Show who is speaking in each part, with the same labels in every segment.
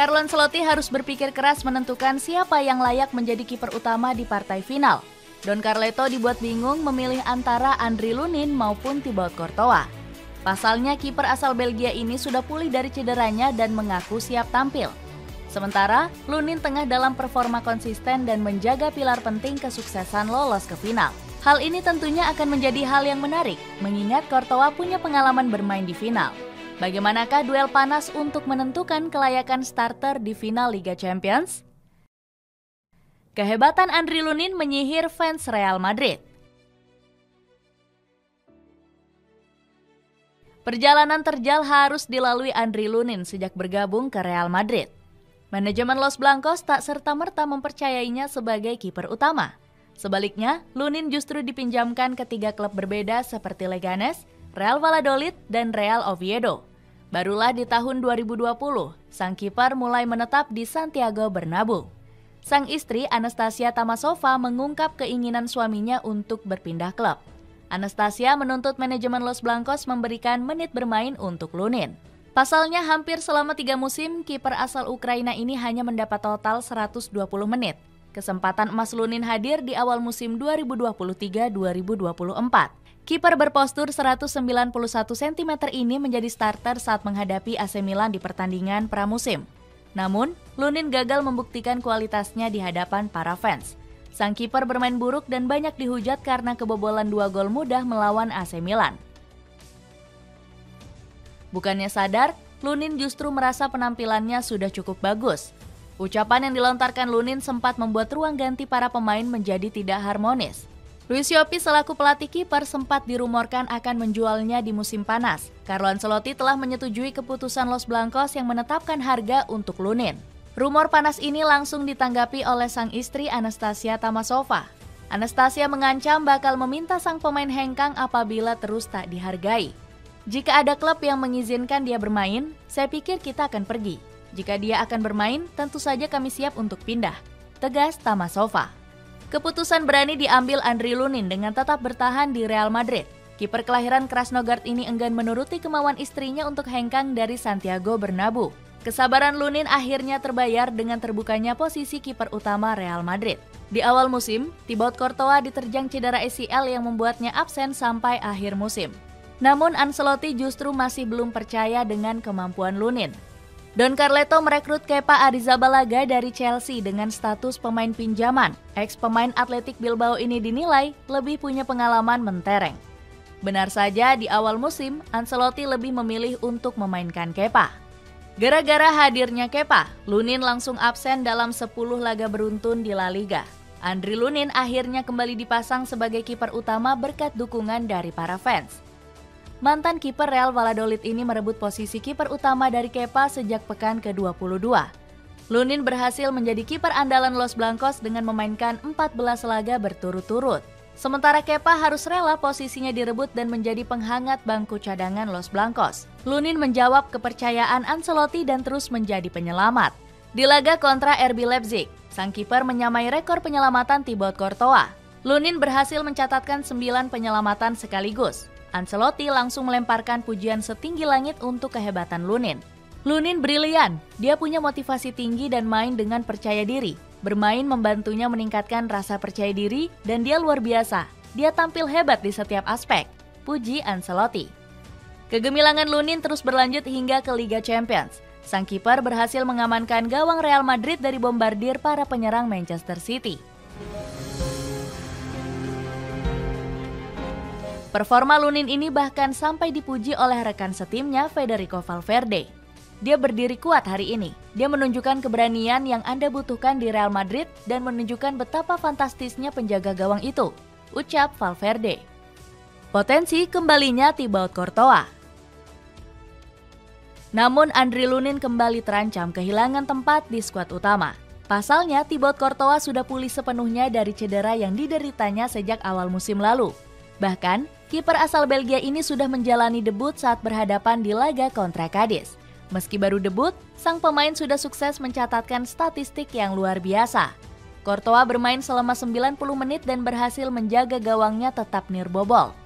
Speaker 1: Carlo Ancelotti harus berpikir keras menentukan siapa yang layak menjadi kiper utama di partai final. Don Carleto dibuat bingung memilih antara Andriy Lunin maupun Thibaut Courtois. Pasalnya kiper asal Belgia ini sudah pulih dari cederanya dan mengaku siap tampil. Sementara, Lunin tengah dalam performa konsisten dan menjaga pilar penting kesuksesan lolos ke final. Hal ini tentunya akan menjadi hal yang menarik, mengingat Courtois punya pengalaman bermain di final. Bagaimanakah duel panas untuk menentukan kelayakan starter di final Liga Champions? Kehebatan Andriy Lunin menyihir fans Real Madrid. Perjalanan terjal harus dilalui Andriy Lunin sejak bergabung ke Real Madrid. Manajemen Los Blancos tak serta-merta mempercayainya sebagai kiper utama. Sebaliknya, Lunin justru dipinjamkan ke 3 klub berbeda seperti Leganes, Real Valladolid, dan Real Oviedo. Barulah di tahun 2020, sang kiper mulai menetap di Santiago Bernabeu. Sang istri Anastasia Tamasova mengungkap keinginan suaminya untuk berpindah klub. Anastasia menuntut manajemen Los Blancos memberikan menit bermain untuk Lunin. Pasalnya hampir selama 3 musim, kiper asal Ukraina ini hanya mendapat total 120 menit. Kesempatan emas Lunin hadir di awal musim 2023-2024. Kiper berpostur 191 cm ini menjadi starter saat menghadapi AC Milan di pertandingan pramusim. Namun, Lunin gagal membuktikan kualitasnya di hadapan para fans. Sang kiper bermain buruk dan banyak dihujat karena kebobolan 2 gol mudah melawan AC Milan. Bukannya sadar, Lunin justru merasa penampilannya sudah cukup bagus. Ucapan yang dilontarkan Lunin sempat membuat ruang ganti para pemain menjadi tidak harmonis. Luis Llopis selaku pelatih kiper sempat dirumorkan akan menjualnya di musim panas. Carlo Ancelotti telah menyetujui keputusan Los Blancos yang menetapkan harga untuk Lunin. Rumor panas ini langsung ditanggapi oleh sang istri Anastasia Tamasova. Anastasia mengancam bakal meminta sang pemain hengkang apabila terus tak dihargai. Jika ada klub yang mengizinkan dia bermain, saya pikir kita akan pergi. Jika dia akan bermain, tentu saja kami siap untuk pindah, tegas Tamasova. Keputusan berani diambil Andriy Lunin dengan tetap bertahan di Real Madrid. Kiper kelahiran Krasnogard ini enggan menuruti kemauan istrinya untuk hengkang dari Santiago Bernabeu. Kesabaran Lunin akhirnya terbayar dengan terbukanya posisi kiper utama Real Madrid. Di awal musim, Thibaut Courtois diterjang cedera ACL yang membuatnya absen sampai akhir musim. Namun Ancelotti justru masih belum percaya dengan kemampuan Lunin. Don Carleto merekrut Kepa Arrizabalaga dari Chelsea dengan status pemain pinjaman. Ex-pemain Athletic Bilbao ini dinilai lebih punya pengalaman mentereng. Benar saja di awal musim, Ancelotti lebih memilih untuk memainkan Kepa. Gara-gara hadirnya Kepa, Lunin langsung absen dalam 10 laga beruntun di La Liga. Andriy Lunin akhirnya kembali dipasang sebagai kiper utama berkat dukungan dari para fans. Mantan kiper Real Valladolid ini merebut posisi kiper utama dari Kepa sejak pekan ke-22. Lunin berhasil menjadi kiper andalan Los Blancos dengan memainkan 14 laga berturut-turut. Sementara Kepa harus rela posisinya direbut dan menjadi penghangat bangku cadangan Los Blancos. Lunin menjawab kepercayaan Ancelotti dan terus menjadi penyelamat. Di laga kontra RB Leipzig, sang kiper menyamai rekor penyelamatan Thibaut Courtois. Lunin berhasil mencatatkan 9 penyelamatan sekaligus. Ancelotti langsung melemparkan pujian setinggi langit untuk kehebatan Lunin. Lunin brilian, dia punya motivasi tinggi dan main dengan percaya diri. Bermain membantunya meningkatkan rasa percaya diri dan dia luar biasa. Dia tampil hebat di setiap aspek, puji Ancelotti. Kegemilangan Lunin terus berlanjut hingga ke Liga Champions. Sang kiper berhasil mengamankan gawang Real Madrid dari bombardir para penyerang Manchester City. Performa Lunin ini bahkan sampai dipuji oleh rekan setimnya Federico Valverde. Dia berdiri kuat hari ini. Dia menunjukkan keberanian yang Anda butuhkan di Real Madrid dan menunjukkan betapa fantastisnya penjaga gawang itu, ucap Valverde. Potensi kembalinya Thibaut Courtois. Namun Andriy Lunin kembali terancam kehilangan tempat di skuad utama. Pasalnya Thibaut Courtois sudah pulih sepenuhnya dari cedera yang dideritanya sejak awal musim lalu. Bahkan, kiper asal Belgia ini sudah menjalani debut saat berhadapan di laga kontra Cadiz. Meski baru debut, sang pemain sudah sukses mencatatkan statistik yang luar biasa. Courtois bermain selama 90 menit dan berhasil menjaga gawangnya tetap nirbobol.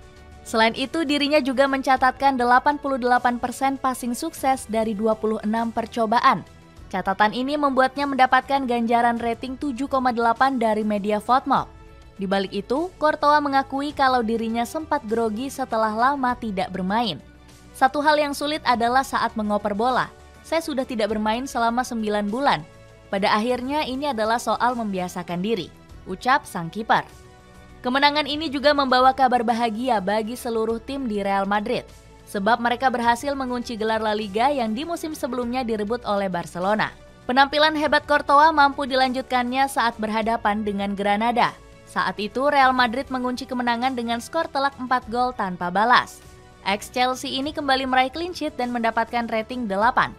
Speaker 1: Selain itu, dirinya juga mencatatkan 88% passing sukses dari 26 percobaan. Catatan ini membuatnya mendapatkan ganjaran rating 7,8 dari media FOTMOB. Di balik itu, Courtois mengakui kalau dirinya sempat grogi setelah lama tidak bermain. Satu hal yang sulit adalah saat mengoper bola. Saya sudah tidak bermain selama 9 bulan. Pada akhirnya ini adalah soal membiasakan diri, ucap sang kiper. Kemenangan ini juga membawa kabar bahagia bagi seluruh tim di Real Madrid, sebab mereka berhasil mengunci gelar La Liga yang di musim sebelumnya direbut oleh Barcelona. Penampilan hebat Courtois mampu dilanjutkannya saat berhadapan dengan Granada. Saat itu Real Madrid mengunci kemenangan dengan skor telak 4 gol tanpa balas. Ex-Chelsea ini kembali meraih clean sheet dan mendapatkan rating 8.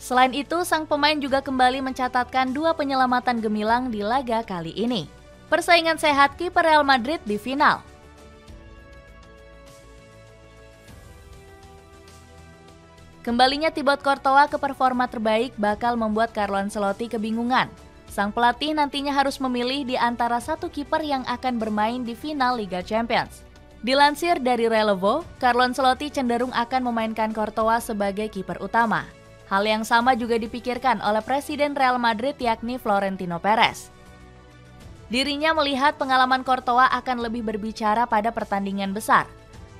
Speaker 1: Selain itu, sang pemain juga kembali mencatatkan 2 penyelamatan gemilang di laga kali ini. Persaingan sehat kiper Real Madrid di final. Kembalinya Thibaut Courtois ke performa terbaik bakal membuat Carlo Ancelotti kebingungan. Sang pelatih nantinya harus memilih di antara satu kiper yang akan bermain di final Liga Champions. Dilansir dari Relevo, Carlo Ancelotti cenderung akan memainkan Courtois sebagai kiper utama. Hal yang sama juga dipikirkan oleh Presiden Real Madrid yakni Florentino Perez. Dirinya melihat pengalaman Courtois akan lebih berbicara pada pertandingan besar.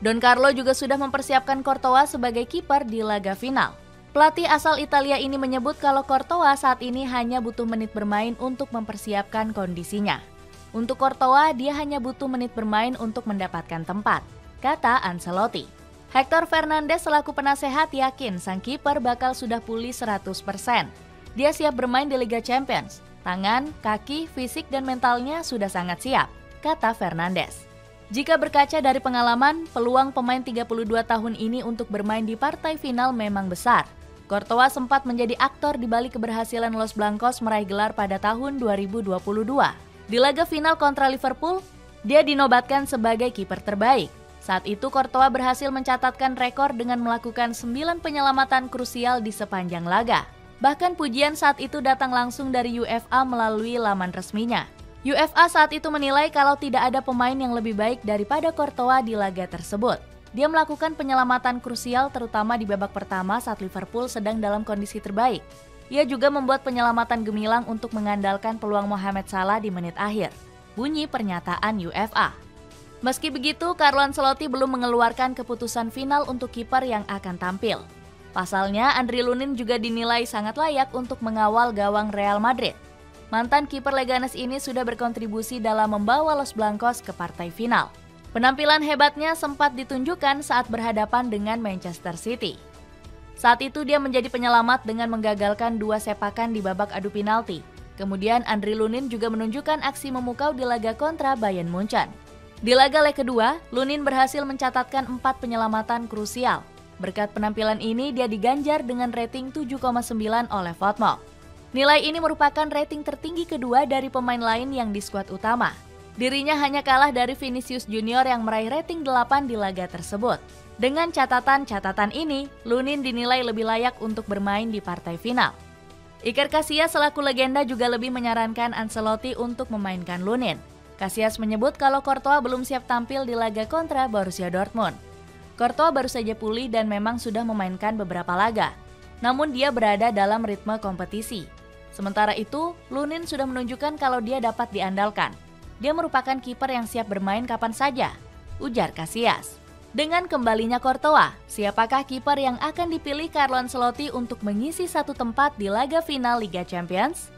Speaker 1: Don Carlo juga sudah mempersiapkan Courtois sebagai kiper di laga final. Pelatih asal Italia ini menyebut kalau Courtois saat ini hanya butuh menit bermain untuk mempersiapkan kondisinya. Untuk Courtois, dia hanya butuh menit bermain untuk mendapatkan tempat, kata Ancelotti. Hector Fernandez selaku penasehat yakin sang kiper bakal sudah pulih 100%. Dia siap bermain di Liga Champions. Tangan, kaki, fisik, dan mentalnya sudah sangat siap, kata Fernandez. Jika berkaca dari pengalaman, peluang pemain 32 tahun ini untuk bermain di partai final memang besar. Courtois sempat menjadi aktor di balik keberhasilan Los Blancos meraih gelar pada tahun 2022. Di laga final kontra Liverpool, dia dinobatkan sebagai kiper terbaik. Saat itu Courtois berhasil mencatatkan rekor dengan melakukan 9 penyelamatan krusial di sepanjang laga. Bahkan pujian saat itu datang langsung dari UEFA melalui laman resminya. UEFA saat itu menilai kalau tidak ada pemain yang lebih baik daripada Courtois di laga tersebut. Dia melakukan penyelamatan krusial terutama di babak pertama saat Liverpool sedang dalam kondisi terbaik. Ia juga membuat penyelamatan gemilang untuk mengandalkan peluang Mohamed Salah di menit akhir. Bunyi pernyataan UEFA. Meski begitu, Carlo Ancelotti belum mengeluarkan keputusan final untuk kiper yang akan tampil. Pasalnya, Andriy Lunin juga dinilai sangat layak untuk mengawal gawang Real Madrid. Mantan kiper Leganes ini sudah berkontribusi dalam membawa Los Blancos ke partai final. Penampilan hebatnya sempat ditunjukkan saat berhadapan dengan Manchester City. Saat itu dia menjadi penyelamat dengan menggagalkan 2 sepakan di babak adu penalti. Kemudian Andriy Lunin juga menunjukkan aksi memukau di laga kontra Bayern Munchen. Di laga leg kedua, Lunin berhasil mencatatkan 4 penyelamatan krusial. Berkat penampilan ini dia diganjar dengan rating 7,9 oleh FOTMOB. Nilai ini merupakan rating tertinggi kedua dari pemain lain yang di skuad utama. Dirinya hanya kalah dari Vinicius Junior yang meraih rating 8 di laga tersebut. Dengan catatan-catatan ini, Lunin dinilai lebih layak untuk bermain di partai final. Iker Casillas selaku legenda juga lebih menyarankan Ancelotti untuk memainkan Lunin. Casillas menyebut kalau Courtois belum siap tampil di laga kontra Borussia Dortmund. Courtois baru saja pulih dan memang sudah memainkan beberapa laga. Namun dia berada dalam ritme kompetisi. Sementara itu, Lunin sudah menunjukkan kalau dia dapat diandalkan. Dia merupakan kiper yang siap bermain kapan saja, ujar Casillas. Dengan kembalinya Courtois, siapakah kiper yang akan dipilih Carlo Ancelotti untuk mengisi satu tempat di laga final Liga Champions?